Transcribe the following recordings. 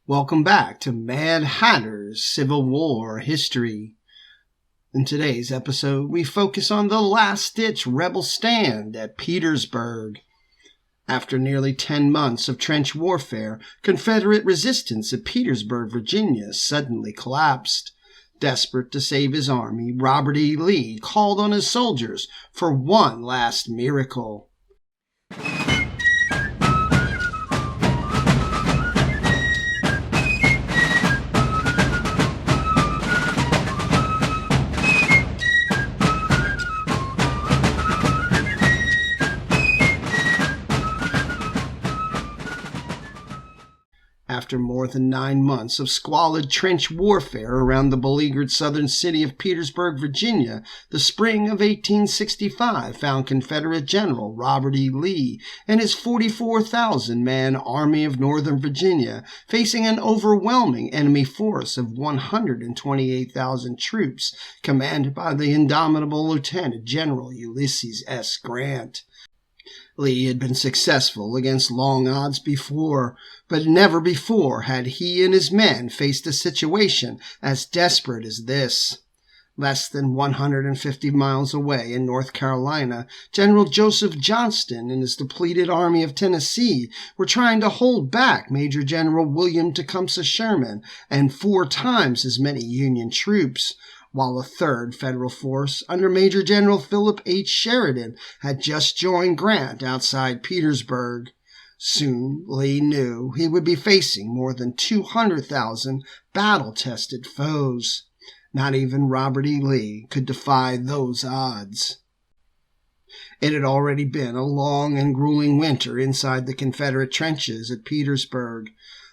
Welcome back to Mad Hatter's Civil War History. In today's episode, we focus on the last-ditch rebel stand at Petersburg. After nearly 10 months of trench warfare, Confederate resistance at Petersburg, Virginia suddenly collapsed. Desperate to save his army, Robert E. Lee called on his soldiers for one last miracle. After more than 9 months of squalid trench warfare around the beleaguered southern city of Petersburg, Virginia, the spring of 1865 found Confederate General Robert E. Lee and his 44,000-man Army of Northern Virginia facing an overwhelming enemy force of 128,000 troops, commanded by the indomitable Lieutenant General Ulysses S. Grant. Lee had been successful against long odds before, but never before had he and his men faced a situation as desperate as this. Less than 150 miles away in North Carolina, General Joseph Johnston and his depleted Army of Tennessee were trying to hold back Major General William Tecumseh Sherman and 4 times as many Union troops, while a third federal force under Major General Philip H. Sheridan had just joined Grant outside Petersburg. Soon, Lee knew he would be facing more than 200,000 battle-tested foes. Not even Robert E. Lee could defy those odds. It had already been a long and grueling winter inside the Confederate trenches at Petersburg.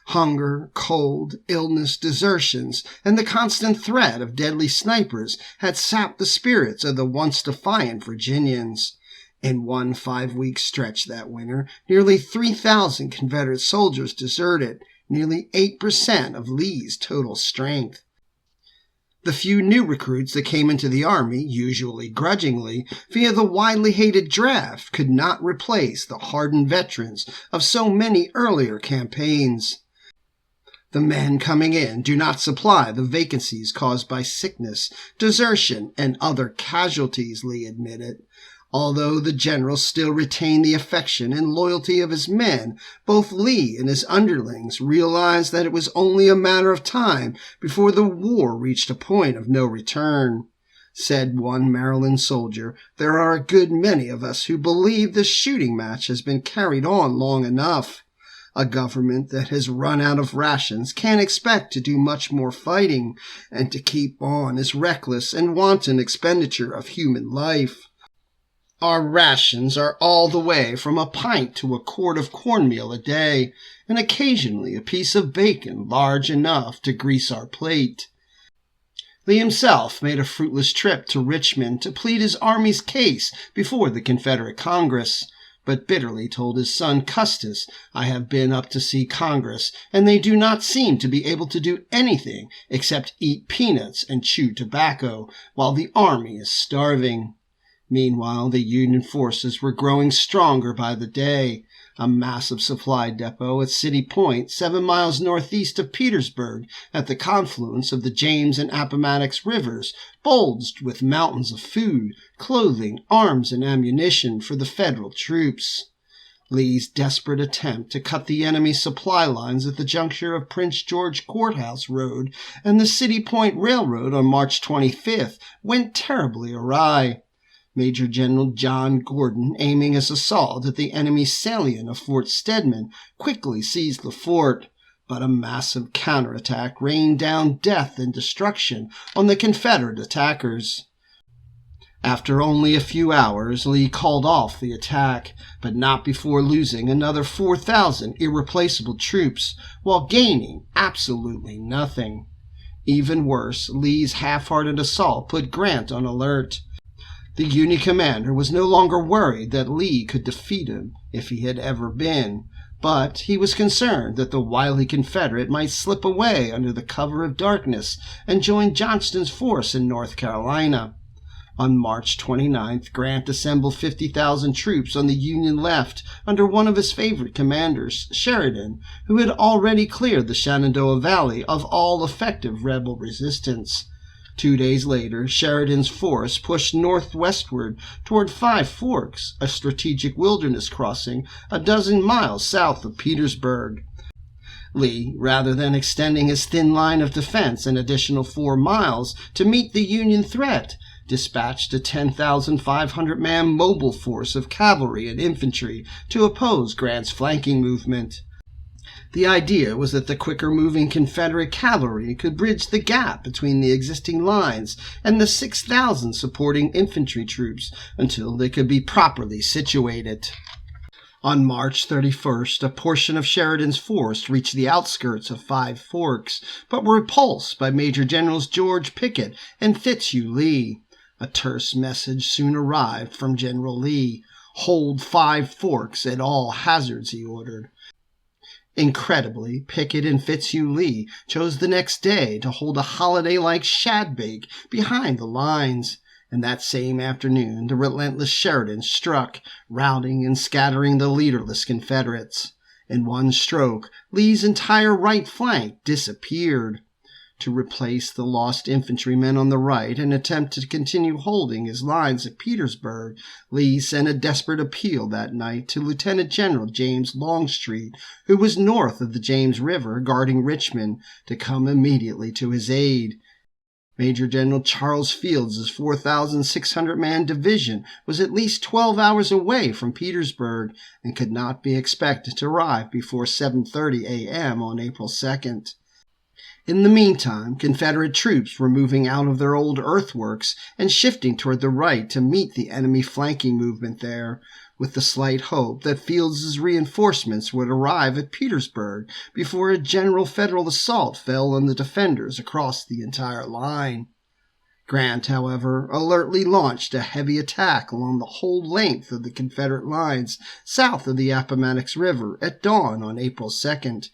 Hunger, cold, illness, desertions, and the constant threat of deadly snipers had sapped the spirits of the once defiant Virginians. In one 5-week stretch that winter, nearly 3,000 Confederate soldiers deserted, nearly 8% of Lee's total strength. The few new recruits that came into the Army, usually grudgingly, via the widely hated draft, could not replace the hardened veterans of so many earlier campaigns. The men coming in do not supply the vacancies caused by sickness, desertion, and other casualties, Lee admitted. Although the general still retained the affection and loyalty of his men, both Lee and his underlings realized that it was only a matter of time before the war reached a point of no return. Said one Maryland soldier, "There are a good many of us who believe the shooting match has been carried on long enough. A government that has run out of rations can't expect to do much more fighting, and to keep on is reckless and wanton expenditure of human life. Our rations are all the way from a pint to a quart of cornmeal a day, and occasionally a piece of bacon large enough to grease our plate." Lee himself made a fruitless trip to Richmond to plead his army's case before the Confederate Congress, but bitterly told his son Custis, "I have been up to see Congress, and they do not seem to be able to do anything except eat peanuts and chew tobacco, while the army is starving." Meanwhile, the Union forces were growing stronger by the day. A massive supply depot at City Point, 7 miles northeast of Petersburg, at the confluence of the James and Appomattox rivers, bulged with mountains of food, clothing, arms, and ammunition for the Federal troops. Lee's desperate attempt to cut the enemy's supply lines at the juncture of Prince George Courthouse Road and the City Point Railroad on March 25th went terribly awry. Major General John Gordon, aiming his assault at the enemy's salient of Fort Stedman, quickly seized the fort, but a massive counterattack rained down death and destruction on the Confederate attackers. After only a few hours, Lee called off the attack, but not before losing another 4,000 irreplaceable troops, while gaining absolutely nothing. Even worse, Lee's half-hearted assault put Grant on alert. The Union commander was no longer worried that Lee could defeat him if he had ever been, but he was concerned that the wily Confederate might slip away under the cover of darkness and join Johnston's force in North Carolina. On March 29th, Grant assembled 50,000 troops on the Union left under one of his favorite commanders, Sheridan, who had already cleared the Shenandoah Valley of all effective rebel resistance. 2 days later, Sheridan's force pushed northwestward toward Five Forks, a strategic wilderness crossing a dozen miles south of Petersburg. Lee, rather than extending his thin line of defense an additional 4 miles to meet the Union threat, dispatched a 10,500-man mobile force of cavalry and infantry to oppose Grant's flanking movement. The idea was that the quicker-moving Confederate cavalry could bridge the gap between the existing lines and the 6,000 supporting infantry troops until they could be properly situated. On March 31st, a portion of Sheridan's force reached the outskirts of Five Forks, but were repulsed by Major Generals George Pickett and Fitzhugh Lee. A terse message soon arrived from General Lee. "Hold Five Forks at all hazards," he ordered. Incredibly, Pickett and Fitzhugh Lee chose the next day to hold a holiday-like shadbake behind the lines, and that same afternoon the relentless Sheridan struck, routing and scattering the leaderless Confederates. In one stroke, Lee's entire right flank disappeared. To replace the lost infantrymen on the right and attempt to continue holding his lines at Petersburg, Lee sent a desperate appeal that night to Lieutenant General James Longstreet, who was north of the James River guarding Richmond, to come immediately to his aid. Major General Charles Fields' 4,600-man division was at least 12 hours away from Petersburg and could not be expected to arrive before 7:30 a.m. on April 2nd. In the meantime, Confederate troops were moving out of their old earthworks and shifting toward the right to meet the enemy flanking movement there, with the slight hope that Fields' reinforcements would arrive at Petersburg before a general Federal assault fell on the defenders across the entire line. Grant, however, alertly launched a heavy attack along the whole length of the Confederate lines south of the Appomattox River at dawn on April 2nd,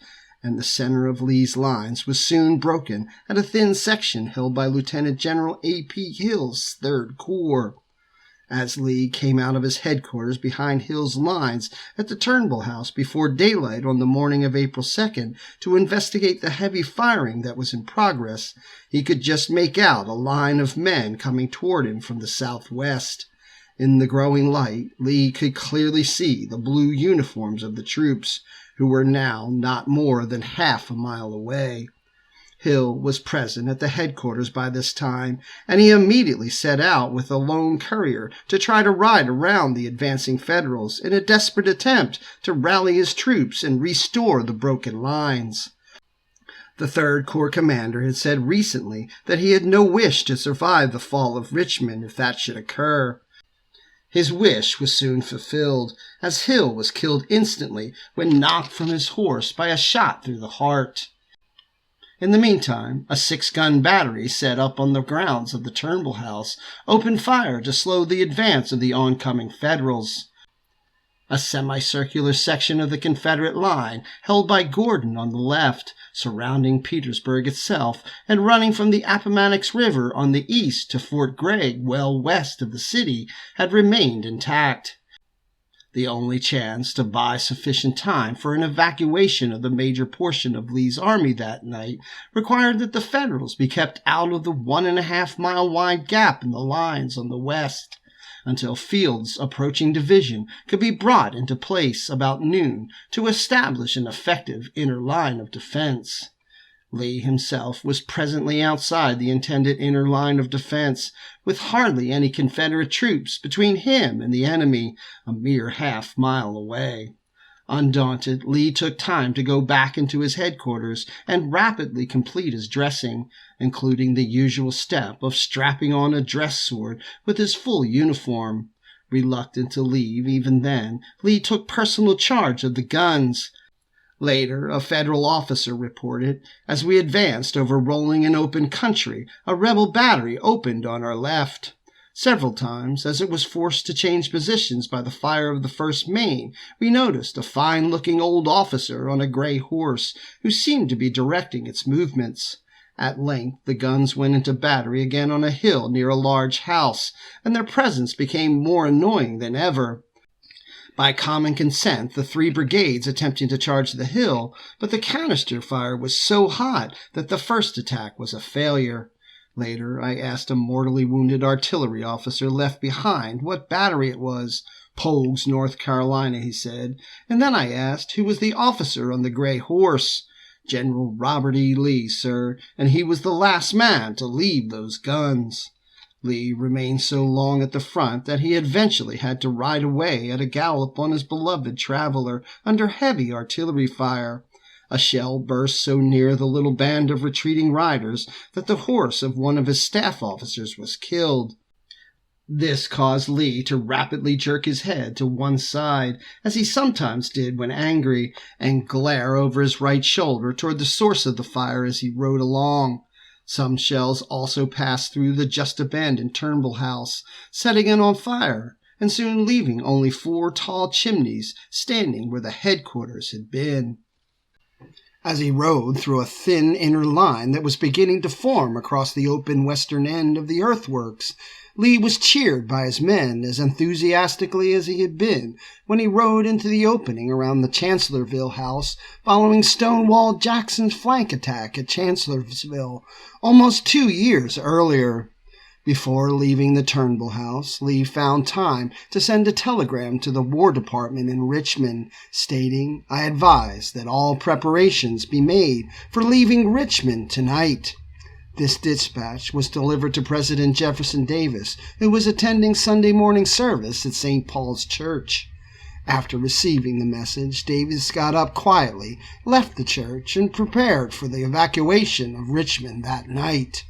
and the center of Lee's lines was soon broken at a thin section held by Lieutenant General A.P. Hill's 3rd Corps. As Lee came out of his headquarters behind Hill's lines at the Turnbull House before daylight on the morning of April 2nd to investigate the heavy firing that was in progress, he could just make out a line of men coming toward him from the southwest. In the growing light, Lee could clearly see the blue uniforms of the troops, who were now not more than half a mile away. Hill was present at the headquarters by this time, and he immediately set out with a lone courier to try to ride around the advancing Federals in a desperate attempt to rally his troops and restore the broken lines. The 3rd Corps commander had said recently that he had no wish to survive the fall of Richmond if that should occur. His wish was soon fulfilled, as Hill was killed instantly when knocked from his horse by a shot through the heart. In the meantime, a 6-gun battery set up on the grounds of the Turnbull House opened fire to slow the advance of the oncoming Federals. A semicircular section of the Confederate line, held by Gordon on the left, surrounding Petersburg itself, and running from the Appomattox River on the east to Fort Gregg, well west of the city, had remained intact. The only chance to buy sufficient time for an evacuation of the major portion of Lee's army that night required that the Federals be kept out of the 1.5-mile wide gap in the lines on the west, until Fields' approaching division could be brought into place about noon to establish an effective inner line of defense. Lee himself was presently outside the intended inner line of defense, with hardly any Confederate troops between him and the enemy, a mere half-mile away. Undaunted, Lee took time to go back into his headquarters and rapidly complete his dressing, including the usual step of strapping on a dress sword with his full uniform. Reluctant to leave even then, Lee took personal charge of the guns. Later, a Federal officer reported, "As we advanced over rolling and open country, a rebel battery opened on our left. Several times, as it was forced to change positions by the fire of the 1st Maine, we noticed a fine-looking old officer on a gray horse, who seemed to be directing its movements. At length the guns went into battery again on a hill near a large house, and their presence became more annoying than ever. By common consent, the 3 brigades attempted to charge the hill, but the canister fire was so hot that the first attack was a failure. Later, I asked a mortally wounded artillery officer left behind what battery it was. Pogues, North Carolina, he said, and then I asked who was the officer on the gray horse. General Robert E. Lee, sir, and he was the last man to leave those guns. Lee remained so long at the front that he eventually had to ride away at a gallop on his beloved traveler under heavy artillery fire. A shell burst so near the little band of retreating riders that the horse of one of his staff officers was killed. This caused Lee to rapidly jerk his head to one side, as he sometimes did when angry, and glare over his right shoulder toward the source of the fire as he rode along. Some shells also passed through the just-abandoned Turnbull house, setting it on fire, and soon leaving only 4 tall chimneys standing where the headquarters had been. As he rode through a thin inner line that was beginning to form across the open western end of the earthworks, Lee was cheered by his men as enthusiastically as he had been when he rode into the opening around the Chancellorsville house following Stonewall Jackson's flank attack at Chancellorsville almost 2 years earlier. Before leaving the Turnbull house, Lee found time to send a telegram to the War Department in Richmond stating, "I advise that all preparations be made for leaving Richmond tonight." This dispatch was delivered to President Jefferson Davis, who was attending Sunday morning service at St. Paul's Church. After receiving the message, Davis got up quietly, left the church, and prepared for the evacuation of Richmond that night.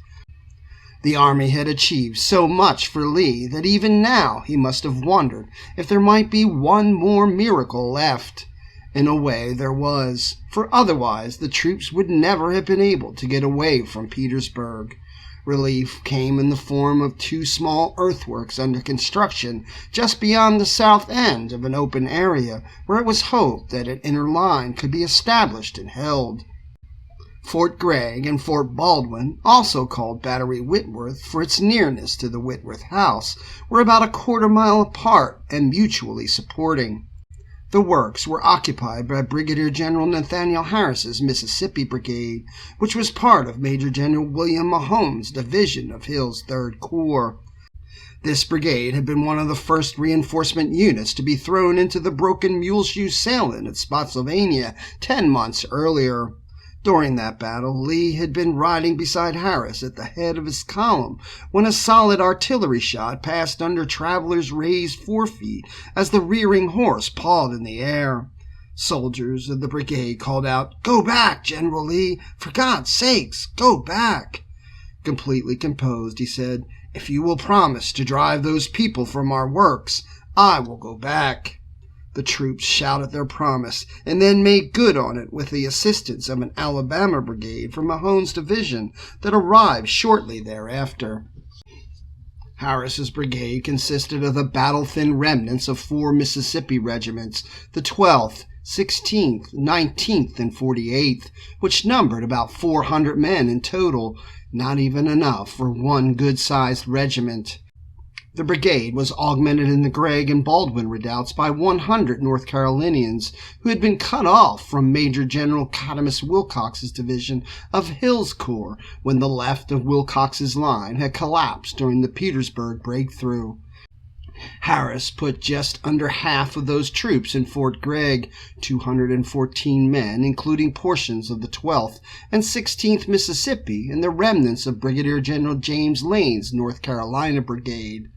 The army had achieved so much for Lee that even now he must have wondered if there might be one more miracle left. In a way there was, for otherwise the troops would never have been able to get away from Petersburg. Relief came in the form of 2 small earthworks under construction just beyond the south end of an open area where it was hoped that an inner line could be established and held. Fort Gregg and Fort Baldwin, also called Battery Whitworth for its nearness to the Whitworth House, were about a quarter-mile apart and mutually supporting. The works were occupied by Brigadier General Nathaniel Harris's Mississippi Brigade, which was part of Major General William Mahone's division of Hill's 3rd Corps. This brigade had been one of the first reinforcement units to be thrown into the broken Muleshoe salient at Spotsylvania 10 months earlier. During that battle, Lee had been riding beside Harris at the head of his column when a solid artillery shot passed under Traveler's raised forefeet as the rearing horse pawed in the air. Soldiers of the brigade called out, "Go back, General Lee! For God's sakes, go back!" Completely composed, he said, "If you will promise to drive those people from our works, I will go back." The troops shouted their promise and then made good on it with the assistance of an Alabama brigade from Mahone's division that arrived shortly thereafter. Harris's brigade consisted of the battle-thin remnants of 4 Mississippi regiments, the 12th, 16th, 19th, and 48th, which numbered about 400 men in total, not even enough for one good-sized regiment. The brigade was augmented in the Gregg and Baldwin redoubts by 100 North Carolinians who had been cut off from Major General Cottamus Wilcox's division of Hill's Corps when the left of Wilcox's line had collapsed during the Petersburg breakthrough. Harris put just under half of those troops in Fort Gregg, 214 men, including portions of the 12th and 16th Mississippi and the remnants of Brigadier General James Lane's North Carolina Brigade,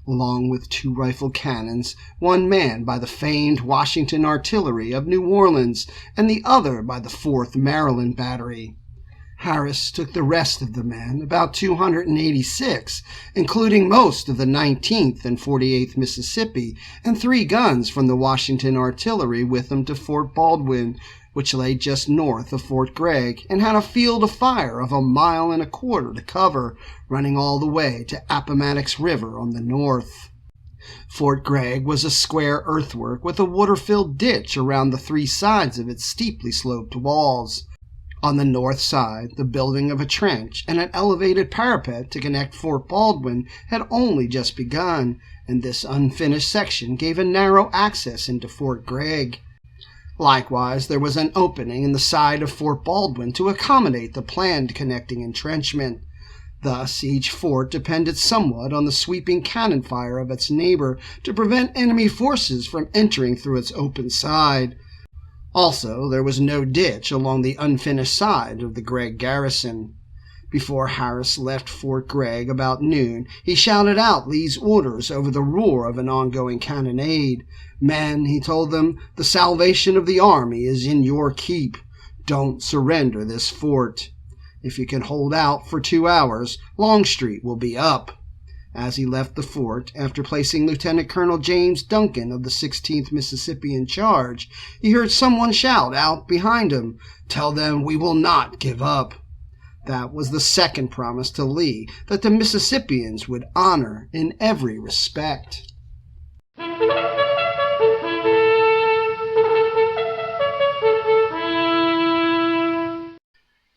along with 2 rifle cannons, one manned by the famed Washington Artillery of New Orleans and the other by the 4th Maryland Battery. Harris took the rest of the men, about 286, including most of the 19th and 48th Mississippi, and 3 guns from the Washington Artillery with him to Fort Baldwin, which lay just north of Fort Gregg, and had a field of fire of 1.25 miles to cover, running all the way to Appomattox River on the north. Fort Gregg was a square earthwork with a water-filled ditch around the 3 sides of its steeply sloped walls. On the north side, the building of a trench and an elevated parapet to connect Fort Baldwin had only just begun, and this unfinished section gave a narrow access into Fort Gregg. Likewise, there was an opening in the side of Fort Baldwin to accommodate the planned connecting entrenchment. Thus, each fort depended somewhat on the sweeping cannon fire of its neighbor to prevent enemy forces from entering through its open side. Also, there was no ditch along the unfinished side of the Gregg garrison. Before Harris left Fort Gregg about noon, he shouted out Lee's orders over the roar of an ongoing cannonade. "Men," he told them, "the salvation of the army is in your keep. Don't surrender this fort. If you can hold out for 2 hours, Longstreet will be up." As he left the fort, after placing Lieutenant Colonel James Duncan of the 16th Mississippi in charge, he heard someone shout out behind him, "Tell them we will not give up." That was the second promise to Lee that the Mississippians would honor in every respect.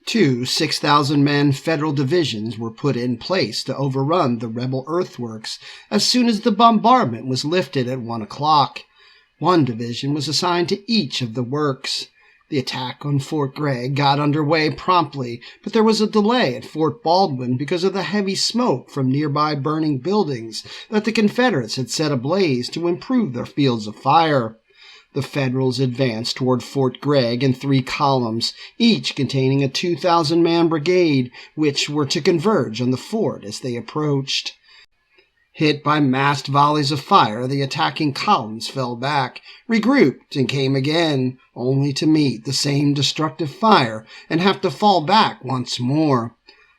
Two 6,000-man Federal divisions were put in place to overrun the rebel earthworks as soon as the bombardment was lifted at 1 o'clock. One division was assigned to each of the works. The attack on Fort Gregg got underway promptly, but there was a delay at Fort Baldwin because of the heavy smoke from nearby burning buildings that the Confederates had set ablaze to improve their fields of fire. The Federals advanced toward Fort Gregg in 3 columns, each containing a 2,000-man brigade, which were to converge on the fort as they approached. Hit by massed volleys of fire, the attacking columns fell back, regrouped, and came again, only to meet the same destructive fire and have to fall back once more.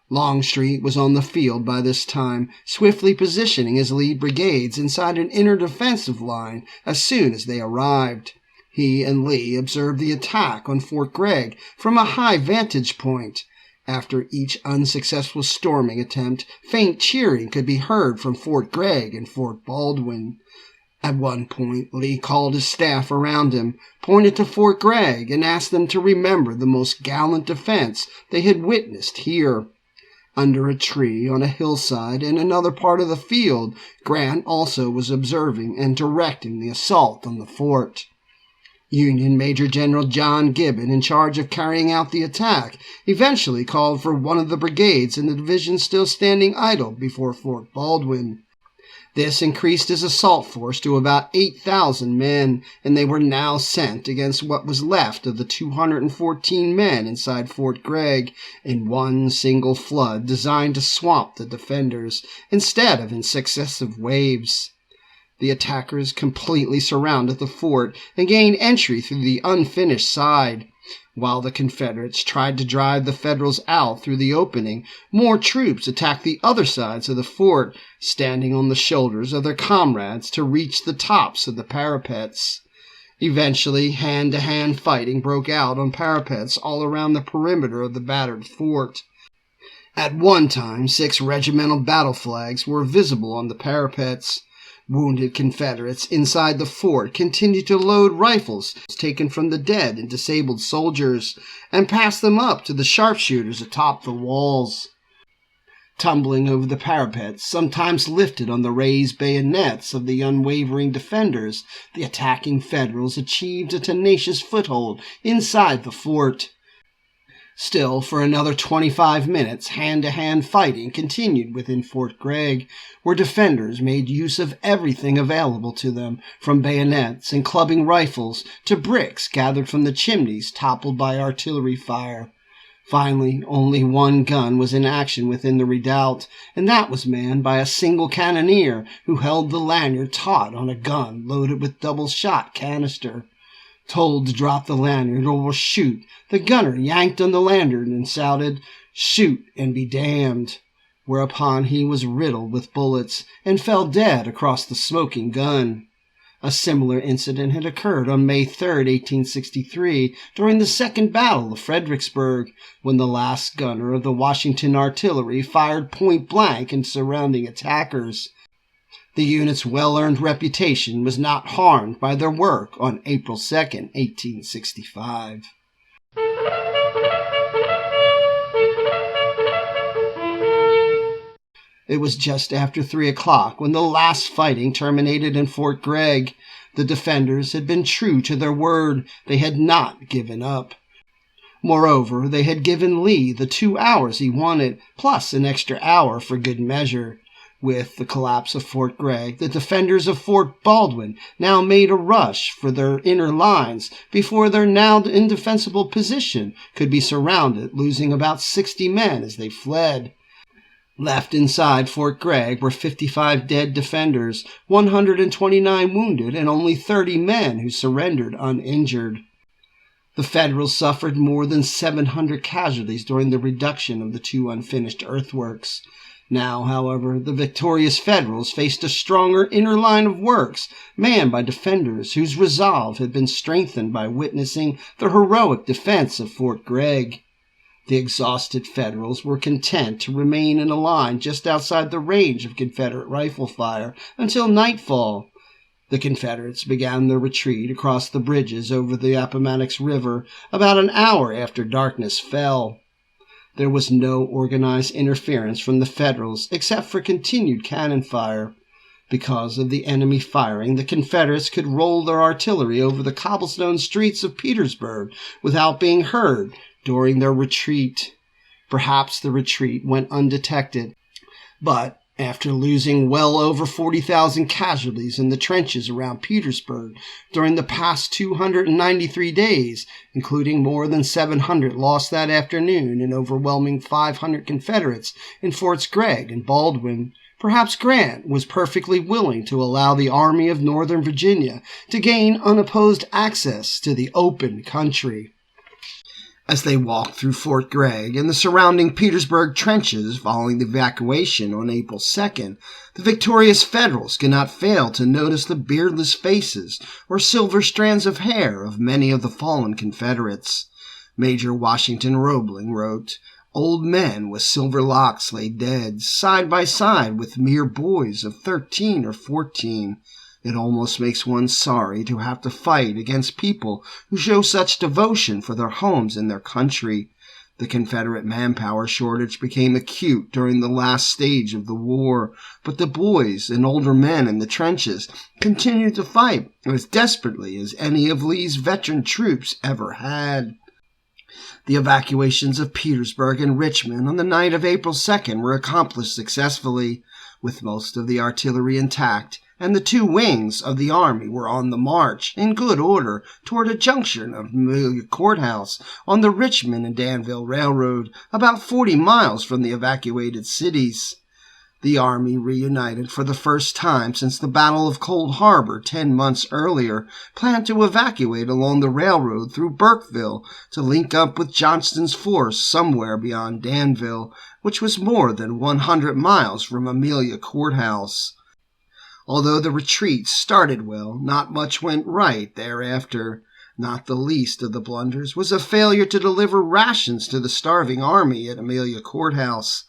Longstreet was on the field by this time, swiftly positioning his lead brigades inside an inner defensive line as soon as they arrived. He and Lee observed the attack on Fort Gregg from a high vantage point. After each unsuccessful storming attempt, faint cheering could be heard from Fort Gregg and Fort Baldwin. At one point, Lee called his staff around him, pointed to Fort Gregg, and asked them to remember the most gallant defense they had witnessed here. Under a tree on a hillside in another part of the field, Grant also was observing and directing the assault on the fort. Union Major General John Gibbon, in charge of carrying out the attack, eventually called for one of the brigades in the division still standing idle before Fort Baldwin. This increased his assault force to about 8,000 men, and they were now sent against what was left of the 214 men inside Fort Gregg in one single flood designed to swamp the defenders instead of in successive waves. The attackers completely surrounded the fort and gained entry through the unfinished side. While the Confederates tried to drive the Federals out through the opening, more troops attacked the other sides of the fort, standing on the shoulders of their comrades to reach the tops of the parapets. Eventually, hand-to-hand fighting broke out on parapets all around the perimeter of the battered fort. At one time, 6 regimental battle flags were visible on the parapets. Wounded Confederates inside the fort continued to load rifles taken from the dead and disabled soldiers and pass them up to the sharpshooters atop the walls. Tumbling over the parapets, sometimes lifted on the raised bayonets of the unwavering defenders, the attacking Federals achieved a tenacious foothold inside the fort. Still, for another 25 minutes, hand-to-hand fighting continued within Fort Gregg, where defenders made use of everything available to them, from bayonets and clubbing rifles to bricks gathered from the chimneys toppled by artillery fire. Finally, only one gun was in action within the redoubt, and that was manned by a single cannoneer who held the lanyard taut on a gun loaded with double-shot canister. Told to drop the lanyard or shoot, the gunner yanked on the lanyard and shouted, "Shoot and be damned," whereupon he was riddled with bullets and fell dead across the smoking gun. A similar incident had occurred on May 3, 1863, during the Second Battle of Fredericksburg, when the last gunner of the Washington artillery fired point-blank at surrounding attackers. The unit's well-earned reputation was not harmed by their work on April 2, 1865. It was just after 3 o'clock when the last fighting terminated in Fort Gregg. The defenders had been true to their word. They had not given up. Moreover, they had given Lee the 2 hours he wanted, plus an extra hour for good measure. With the collapse of Fort Gregg, the defenders of Fort Baldwin now made a rush for their inner lines before their now indefensible position could be surrounded, losing about 60 men as they fled. Left inside Fort Gregg were 55 dead defenders, 129 wounded, and only 30 men who surrendered uninjured. The Federals suffered more than 700 casualties during the reduction of the 2 unfinished earthworks. Now, however, the victorious Federals faced a stronger inner line of works, manned by defenders whose resolve had been strengthened by witnessing the heroic defense of Fort Gregg. The exhausted Federals were content to remain in a line just outside the range of Confederate rifle fire until nightfall. The Confederates began their retreat across the bridges over the Appomattox River about an hour after darkness fell. There was no organized interference from the Federals except for continued cannon fire. Because of the enemy firing, the Confederates could roll their artillery over the cobblestone streets of Petersburg without being heard during their retreat. Perhaps the retreat went undetected, but after losing well over 40,000 casualties in the trenches around Petersburg during the past 293 days, including more than 700 lost that afternoon and overwhelming 500 Confederates in Forts Gregg and Baldwin, perhaps Grant was perfectly willing to allow the Army of Northern Virginia to gain unopposed access to the open country. As they walked through Fort Gregg and the surrounding Petersburg trenches following the evacuation on April 2nd, the victorious Federals could not fail to notice the beardless faces or silver strands of hair of many of the fallen Confederates. Major Washington Roebling wrote, "Old men with silver locks lay dead, side by side with mere boys of 13 or 14. It almost makes one sorry to have to fight against people who show such devotion for their homes and their country." The Confederate manpower shortage became acute during the last stage of the war, but the boys and older men in the trenches continued to fight as desperately as any of Lee's veteran troops ever had. The evacuations of Petersburg and Richmond on the night of April 2nd were accomplished successfully, with most of the artillery intact, and the 2 wings of the army were on the march in good order toward a junction of Amelia Courthouse on the Richmond and Danville Railroad, about 40 miles from the evacuated cities. The army, reunited for the first time since the Battle of Cold Harbor 10 months earlier, planned to evacuate along the railroad through Burkeville to link up with Johnston's force somewhere beyond Danville, which was more than 100 miles from Amelia Courthouse. Although the retreat started well, not much went right thereafter. Not the least of the blunders was a failure to deliver rations to the starving army at Amelia Courthouse.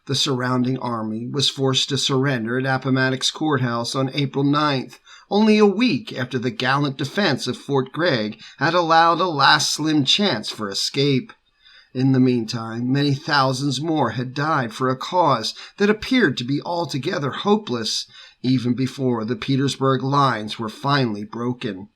The surrounding army was forced to surrender at Appomattox Courthouse on April 9th, only a week after the gallant defense of Fort Gregg had allowed a last slim chance for escape. In the meantime, many thousands more had died for a cause that appeared to be altogether hopeless, even before the Petersburg lines were finally broken.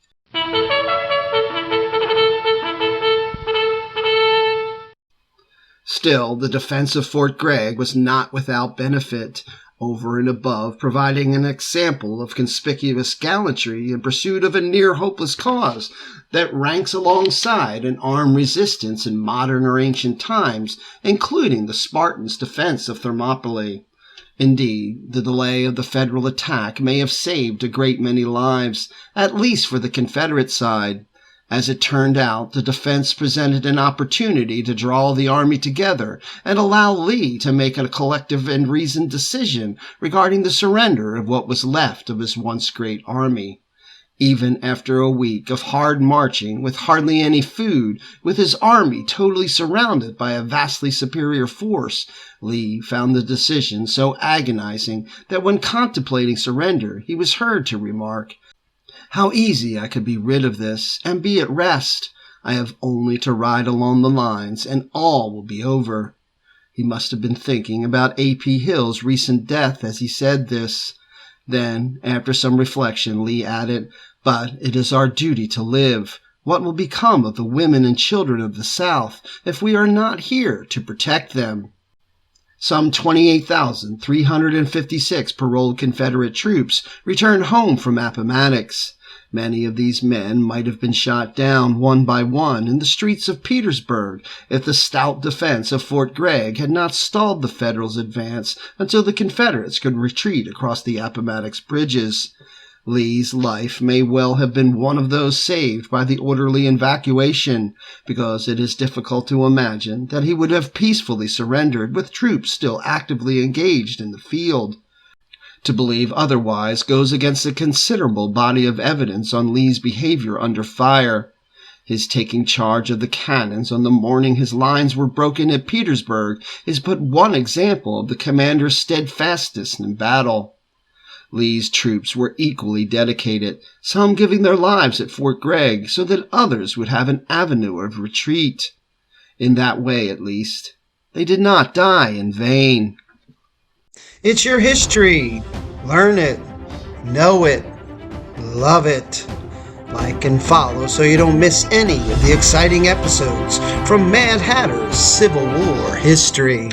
Still, the defense of Fort Gregg was not without benefit, over and above providing an example of conspicuous gallantry in pursuit of a near-hopeless cause that ranks alongside an armed resistance in modern or ancient times, including the Spartans' defense of Thermopylae. Indeed, the delay of the Federal attack may have saved a great many lives, at least for the Confederate side. As it turned out, the defense presented an opportunity to draw the army together and allow Lee to make a collective and reasoned decision regarding the surrender of what was left of his once great army. Even after a week of hard marching, with hardly any food, with his army totally surrounded by a vastly superior force, Lee found the decision so agonizing that when contemplating surrender, he was heard to remark, "How easy I could be rid of this, and be at rest. I have only to ride along the lines, and all will be over." He must have been thinking about A.P. Hill's recent death as he said this. Then, after some reflection, Lee added, "But it is our duty to live. What will become of the women and children of the South if we are not here to protect them?" Some 28,356 paroled Confederate troops returned home from Appomattox. Many of these men might have been shot down one by one in the streets of Petersburg if the stout defense of Fort Gregg had not stalled the Federals' advance until the Confederates could retreat across the Appomattox bridges. Lee's life may well have been one of those saved by the orderly evacuation, because it is difficult to imagine that he would have peacefully surrendered with troops still actively engaged in the field. To believe otherwise goes against a considerable body of evidence on Lee's behavior under fire. His taking charge of the cannons on the morning his lines were broken at Petersburg is but one example of the commander's steadfastness in battle. Lee's troops were equally dedicated, some giving their lives at Fort Gregg so that others would have an avenue of retreat. In that way, at least, they did not die in vain. It's your history. Learn it, know it, love it. Like and follow so you don't miss any of the exciting episodes from Mad Hatter's Civil War history.